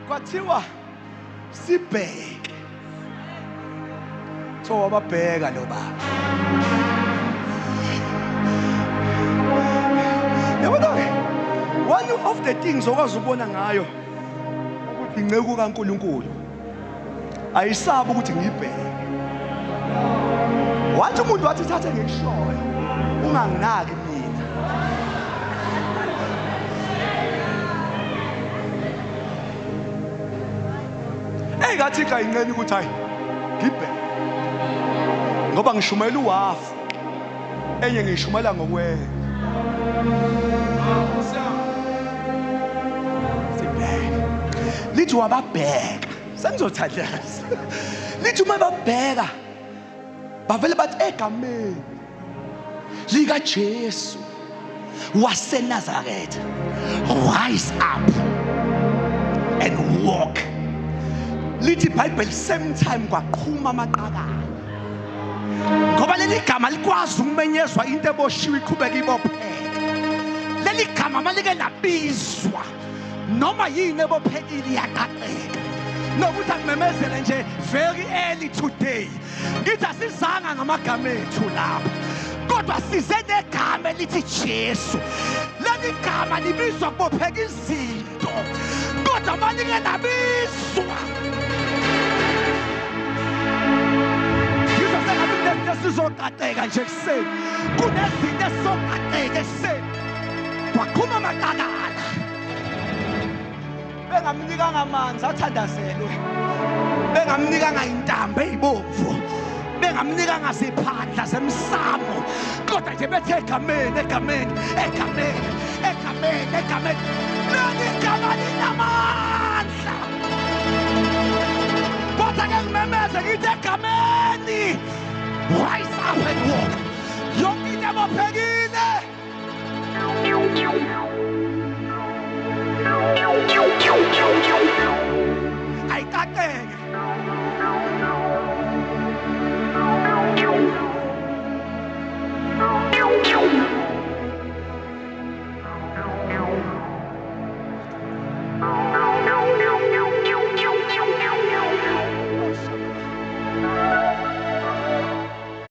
kwathiwa sibheke. So wababheka lo baba. Yabona one of the things okwazi ukubona ngayo ukuthi inceku kaNkuluNkulu ayisabi ukuthi ngibheke. Wathi umuntu wathi thathe ngishoyo unganginaki mina. Ngathi kayincane ukuthi hayi ngibheke ngoba ngishumela uwafu enye ngishumela ngokwena. Sibheke lithi wababheka sengizothandlaza lithi uma babheka bavele bathi egameni lika Jesu waseNazaretha, rise up and walk. Lithi iBhayibheli same time kwaqhuma amaqakala ngoba leli gama likwazi ukumenyezwa into eboshiwe iqhubeka ibopheka. Leli gama malike labizwa noma yini ebophekile iyaqaqeka. Nokuthi akumemezele nje very early today ngithi asizanga ngamagama ethu lapha kodwa size negama elithi Jesu. Leli gama libizwa kubopheka izinto kodwa malike labizwa sizokateka nje kuseni kunezinto esizokateka ekuseni waqhuma amaqakala bengamnikanga amanzi athandazelwe bengamnikanga intambo ezibomvu bengamnikanga ziphandla zemsamo kodwa nje bethe egameni egameni egameni egameni egameni leli gama linamandla kodwa ke ngimemeze ngithi egameni rise up and walk. Yonke into ebophekile ayiqaqeke